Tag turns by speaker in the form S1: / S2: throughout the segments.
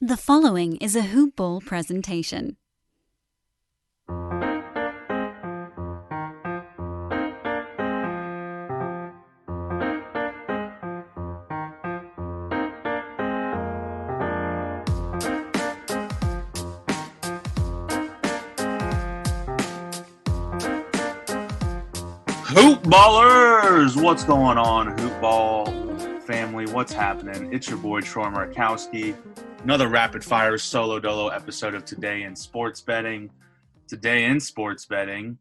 S1: The following is a Hoop Ball presentation.
S2: Hoop Ballers! What's going on, Hoop Ball family? What's happening? It's your boy, Troy Murakowski. Another rapid-fire solo-dolo episode of Today in Sports Betting. Today in Sports Betting,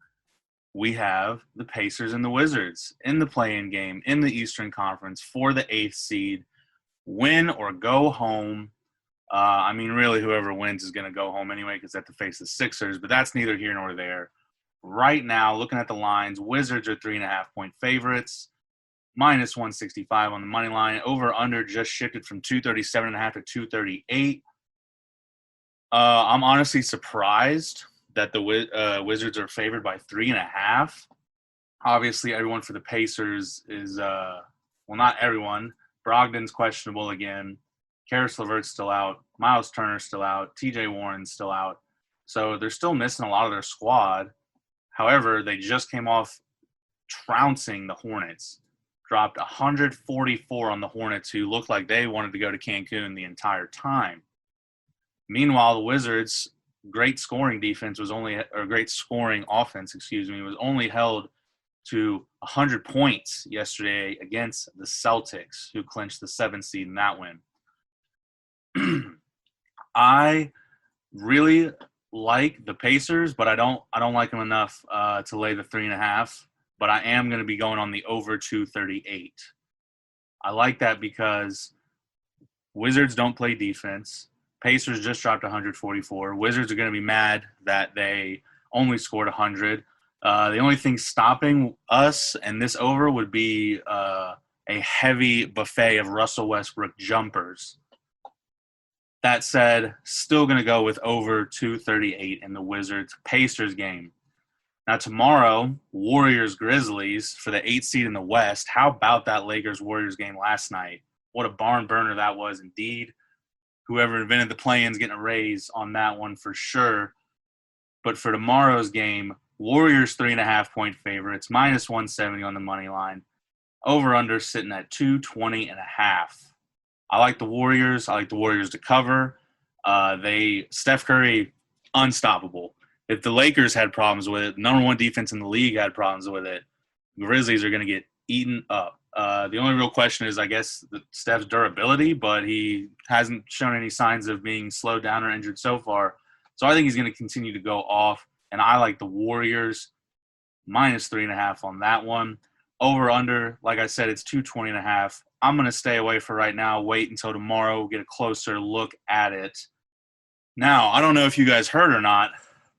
S2: we have the Pacers and the Wizards in the play-in game in the Eastern Conference for the 8th seed. Win or go home. Really, whoever wins is going to go home anyway because they have to face the Sixers, but that's neither here nor there. Right now, looking at the lines, Wizards are 3.5-point favorites, minus 165 on the money line. Over/under just shifted from 237.5 to 238. I'm honestly surprised that the Wizards are favored by 3.5. Obviously, everyone for the Pacers is not everyone. Brogdon's questionable again. Karis LeVert's still out. Miles Turner's still out. T.J. Warren's still out. So they're still missing a lot of their squad. However, they just came off trouncing the Hornets, dropped 144 on the Hornets, who looked like they wanted to go to Cancun the entire time. Meanwhile, the Wizards' great scoring offense was only held to 100 points yesterday against the Celtics, who clinched the 7th seed in that win. I really like the Pacers, but I don't like them enough to lay the 3.5. But I am going to be going on the over 238. I like that because Wizards don't play defense. Pacers just dropped 144. Wizards are going to be mad that they only scored 100. The only thing stopping us and this over would be a heavy buffet of Russell Westbrook jumpers. That said, still going to go with over 238 in the Wizards-Pacers game. Now tomorrow, Warriors-Grizzlies for the 8th seed in the West. How about that Lakers-Warriors game last night? What a barn burner that was indeed. Whoever invented the play-in's getting a raise on that one for sure. But for tomorrow's game, Warriors 3.5-point favorites, minus 170 on the money line. Over-under sitting at 220.5. I like the Warriors. I like the Warriors to cover. Steph Curry, unstoppable. If the Lakers had problems with it, number one defense in the league had problems with it, Grizzlies are going to get eaten up. The only real question is, I guess, Steph's durability, but he hasn't shown any signs of being slowed down or injured so far. So I think he's going to continue to go off, and I like the Warriors minus 3.5 on that one. Over under, like I said, it's 220.5. I'm going to stay away for right now, wait until tomorrow, get a closer look at it. Now, I don't know if you guys heard or not,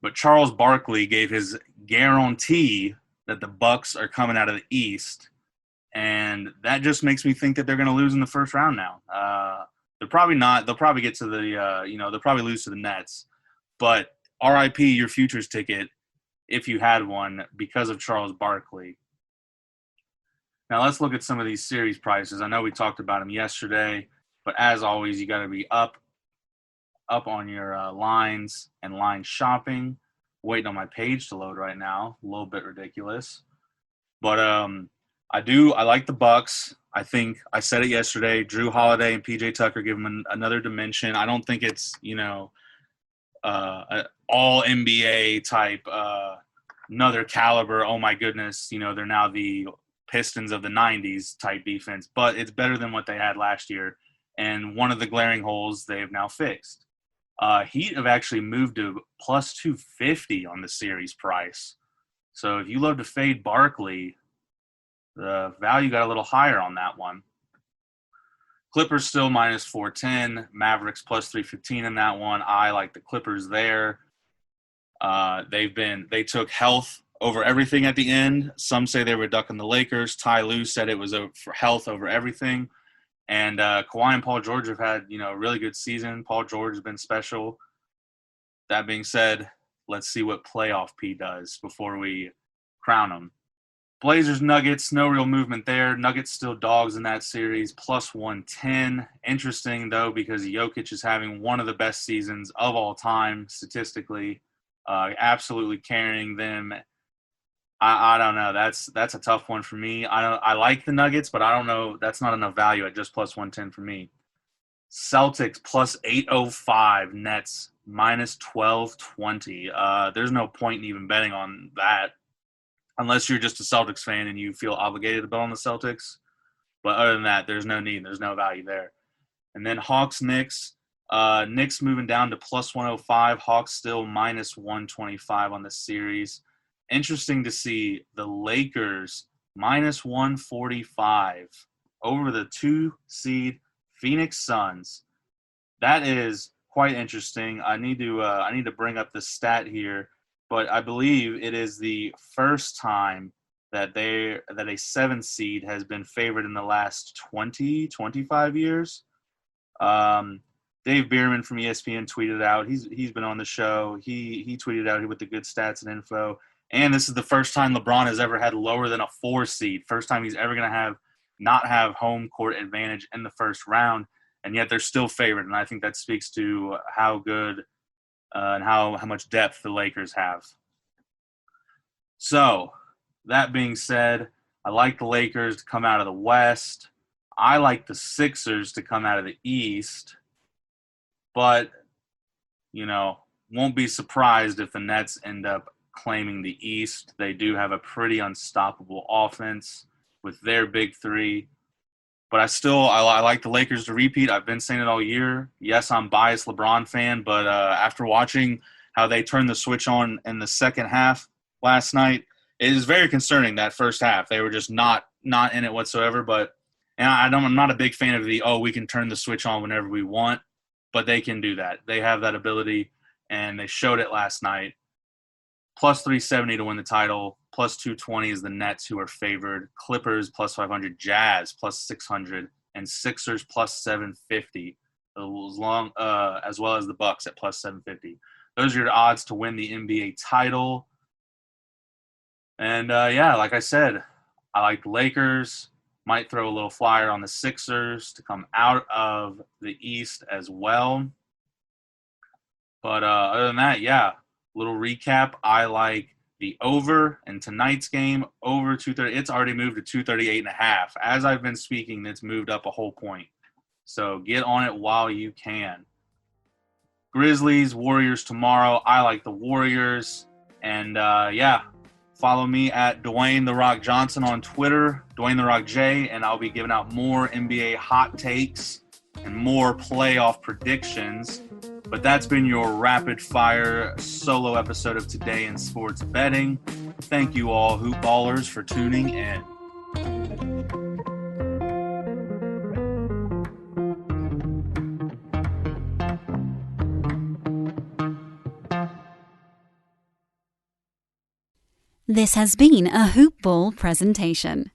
S2: but Charles Barkley gave his guarantee that the Bucks are coming out of the East, and that just makes me think that they're going to lose in the first round now. They're probably not. They'll probably get to they'll probably lose to the Nets. But RIP your futures ticket if you had one because of Charles Barkley. Now let's look at some of these series prices. I know we talked about them yesterday, but as always, you got to be up on your lines and line shopping. Waiting on my page to load right now. A little bit ridiculous. But I like the Bucks. I think I said it yesterday. Drew Holiday and PJ Tucker give them another dimension. I don't think it's, an all NBA type, another caliber. Oh my goodness. They're now the Pistons of the 90s type defense, but it's better than what they had last year. And one of the glaring holes they've now fixed. Heat have actually moved to plus 250 on the series price. So if you love to fade Barkley, the value got a little higher on that one. Clippers still minus 410. Mavericks plus 315 in that one. I like the Clippers there. They took health over everything at the end. Some say they were ducking the Lakers. Ty Lue said it was for health over everything. And Kawhi and Paul George have had, a really good season. Paul George has been special. That being said, let's see what playoff P does before we crown him. Blazers Nuggets, no real movement there. Nuggets still dogs in that series, plus 110. Interesting, though, because Jokic is having one of the best seasons of all time statistically, absolutely carrying them. I don't know. That's a tough one for me. I like the Nuggets, but I don't know. That's not enough value at just plus 110 for me. Celtics plus 805, Nets minus 1220. There's no point in even betting on that unless you're just a Celtics fan and you feel obligated to bet on the Celtics. But other than that, there's no need. There's no value there. And then Hawks, Knicks. Knicks moving down to plus 105. Hawks still minus 125 on the series. Interesting to see the Lakers minus 145 over the 2-seed Phoenix Suns. That is quite interesting. I need to bring up the stat here, but I believe it is the first time that a 7 seed has been favored in the last 20, 25 years. Dave Bierman from ESPN tweeted out. He's been on the show. He tweeted out with the good stats and info. And this is the first time LeBron has ever had lower than a 4 seed. First time he's ever going to not have home court advantage in the first round, and yet they're still favored. And I think that speaks to how good and how much depth the Lakers have. So, that being said, I like the Lakers to come out of the West. I like the Sixers to come out of the East. But, won't be surprised if the Nets end up claiming the East. They do have a pretty unstoppable offense with their big three. But I like the Lakers to repeat. I've been saying it all year. Yes, I'm a biased LeBron fan, but after watching how they turned the switch on in the second half last night, it is very concerning that first half. They were just not in it whatsoever. I'm not a big fan of we can turn the switch on whenever we want, but they can do that. They have that ability, and they showed it last night. Plus 370 to win the title. Plus 220 is the Nets, who are favored. Clippers plus 500. Jazz plus 600. And Sixers plus 750. As well as the Bucks at plus 750. Those are your odds to win the NBA title. And, like I said, I like the Lakers. Might throw a little flyer on the Sixers to come out of the East as well. But other than that, little recap. I like the over in tonight's game, over 230. It's already moved to 238.5. As I've been speaking, it's moved up a whole point. So get on it while you can. Grizzlies, Warriors tomorrow. I like the Warriors. And, follow me at Dwayne The Rock Johnson on Twitter, Dwayne The Rock J, and I'll be giving out more NBA hot takes and more playoff predictions. But that's been your rapid-fire solo episode of Today in Sports Betting. Thank you all, Hoop Ballers, for tuning in.
S1: This has been a Hoop Ball presentation.